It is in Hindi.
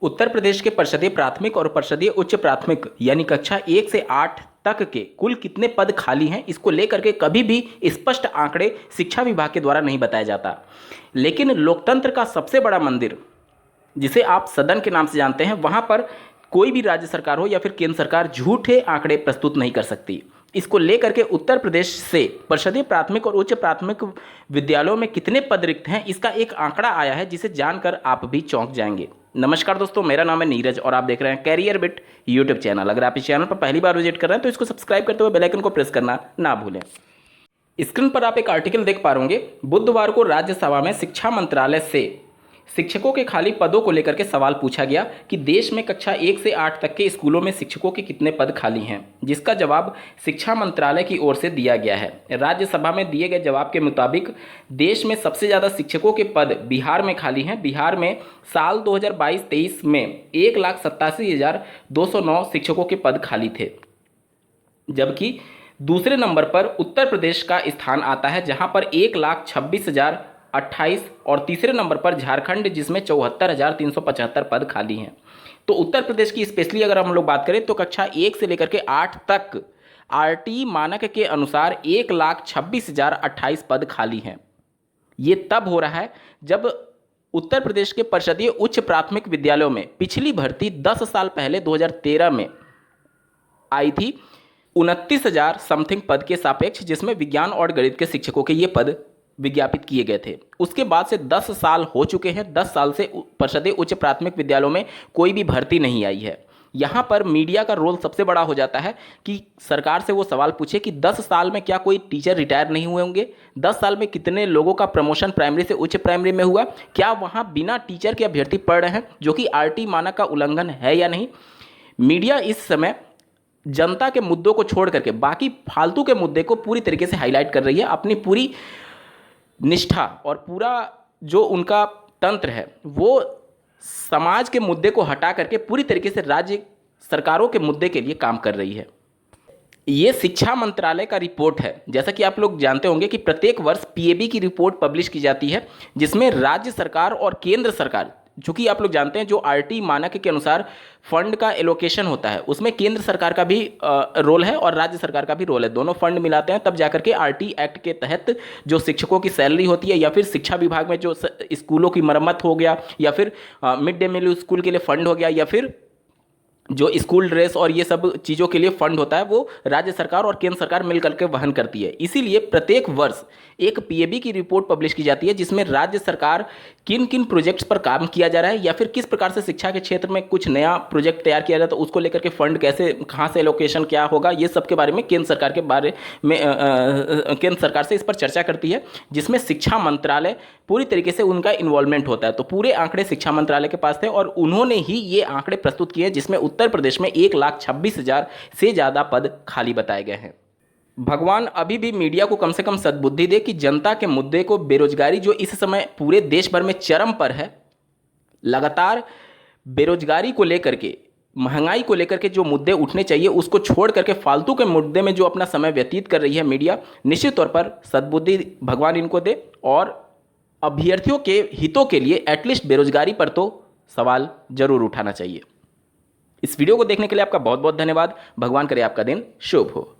उत्तर प्रदेश के परिषदीय प्राथमिक और परिषदीय उच्च प्राथमिक यानी कक्षा 1 से 8 तक के कुल कितने पद खाली हैं, इसको लेकर के कभी भी स्पष्ट आंकड़े शिक्षा विभाग के द्वारा नहीं बताया जाता। लेकिन लोकतंत्र का सबसे बड़ा मंदिर, जिसे आप सदन के नाम से जानते हैं, वहां पर कोई भी राज्य सरकार हो या फिर केंद्र सरकार झूठे आंकड़े प्रस्तुत नहीं कर सकती। इसको लेकर के उत्तर प्रदेश से परिषदीय प्राथमिक और उच्च प्राथमिक विद्यालयों में कितने पद रिक्त हैं, इसका एक आंकड़ा आया है जिसे जानकर आप भी चौंक जाएंगे। नमस्कार दोस्तों, मेरा नाम है नीरज और आप देख रहे हैं कैरियर बिट यूट्यूब चैनल। अगर आप इस चैनल पर पहली बार विजिट कर रहे हैं तो इसको सब्सक्राइब करते हुए बेल आइकन को प्रेस करना ना भूलें। स्क्रीन पर आप एक आर्टिकल देख पा होंगे। बुधवार को राज्यसभा में शिक्षा मंत्रालय से शिक्षकों के खाली पदों को लेकर के सवाल पूछा गया कि देश में कक्षा 1 से 8 तक के स्कूलों में शिक्षकों के कितने पद खाली हैं, जिसका जवाब शिक्षा मंत्रालय की ओर से दिया गया है। राज्यसभा में दिए गए जवाब के मुताबिक देश में सबसे ज़्यादा शिक्षकों के पद बिहार में खाली हैं। बिहार में साल 2022-23 में 1,87,209 शिक्षकों के पद खाली थे, जबकि दूसरे नंबर पर उत्तर प्रदेश का स्थान आता है जहां पर 1,26,028 और तीसरे नंबर पर झारखंड जिसमें 74,375 पद खाली हैं। तो उत्तर प्रदेश की स्पेशली अगर हम लोग बात करें तो कक्षा 1 से लेकर के 8 तक आरटी मानक के अनुसार 1,26,028 पद खाली हैं। ये तब हो रहा है जब उत्तर प्रदेश के परिषदीय उच्च प्राथमिक विद्यालयों में पिछली भर्ती 10 साल पहले 2013 में आई थी 29,000 समथिंग पद के सापेक्ष, जिसमें विज्ञान और गणित के शिक्षकों के ये पद विज्ञापित किए गए थे। उसके बाद से 10 साल हो चुके हैं। 10 साल से परिषदीय उच्च प्राथमिक विद्यालयों में कोई भी भर्ती नहीं आई है। यहाँ पर मीडिया का रोल सबसे बड़ा हो जाता है कि सरकार से वो सवाल पूछे कि 10 साल में क्या कोई टीचर रिटायर नहीं हुए होंगे, 10 साल में कितने लोगों का प्रमोशन प्राइमरी से उच्च प्राइमरी में हुआ, क्या वहाँ बिना टीचर के अभ्यर्थी पढ़ रहे हैं, जो कि आरटी मानक का उल्लंघन है या नहीं। मीडिया इस समय जनता के मुद्दों को छोड़ करके बाकी फालतू के मुद्दे को पूरी तरीके से हाईलाइट कर रही है। अपनी पूरी निष्ठा और पूरा जो उनका तंत्र है वो समाज के मुद्दे को हटा करके पूरी तरीके से राज्य सरकारों के मुद्दे के लिए काम कर रही है। ये शिक्षा मंत्रालय का रिपोर्ट है। जैसा कि आप लोग जानते होंगे कि प्रत्येक वर्ष पीएबी की रिपोर्ट पब्लिश की जाती है, जिसमें राज्य सरकार और केंद्र सरकार, चूँकि आप लोग जानते हैं जो आरटी मानक के अनुसार फंड का एलोकेशन होता है उसमें केंद्र सरकार का भी रोल है और राज्य सरकार का भी रोल है। दोनों फंड मिलाते हैं तब जाकर के आरटी एक्ट के तहत जो शिक्षकों की सैलरी होती है या फिर शिक्षा विभाग में जो स्कूलों की मरम्मत हो गया या फिर मिड डे मील स्कूल के लिए फंड हो गया या फिर जो स्कूल ड्रेस और ये सब चीज़ों के लिए फंड होता है वो राज्य सरकार और केंद्र सरकार मिलकर के वहन करती है। इसीलिए प्रत्येक वर्ष एक पीएबी की रिपोर्ट पब्लिश की जाती है जिसमें राज्य सरकार किन किन प्रोजेक्ट्स पर काम किया जा रहा है या फिर किस प्रकार से शिक्षा के क्षेत्र में कुछ नया प्रोजेक्ट तैयार किया जाए तो उसको लेकर के फंड कैसे, कहाँ से एलोकेशन क्या होगा, ये सब के बारे में केंद्र सरकार के बारे में केंद्र सरकार से इस पर चर्चा करती है, जिसमें शिक्षा मंत्रालय पूरी तरीके से उनका इन्वॉल्वमेंट होता है। तो पूरे आंकड़े शिक्षा मंत्रालय के पास थे और उन्होंने ही ये आंकड़े प्रस्तुत किए जिसमें उत्तर प्रदेश में 1,26,000 से ज़्यादा पद खाली बताए गए हैं। भगवान अभी भी मीडिया को कम से कम सद्बुद्धि दे कि जनता के मुद्दे को, बेरोजगारी जो इस समय पूरे देश भर में चरम पर है, लगातार बेरोजगारी को लेकर के, महंगाई को लेकर के जो मुद्दे उठने चाहिए उसको छोड़ करके फालतू के मुद्दे में जो अपना समय व्यतीत कर रही है मीडिया, निश्चित तौर पर सद्बुद्धि भगवान इनको दे और अभ्यर्थियों के हितों के लिए एटलीस्ट बेरोजगारी पर तो सवाल जरूर उठाना चाहिए। इस वीडियो को देखने के लिए आपका बहुत बहुत धन्यवाद। भगवान करे आपका दिन शुभ हो।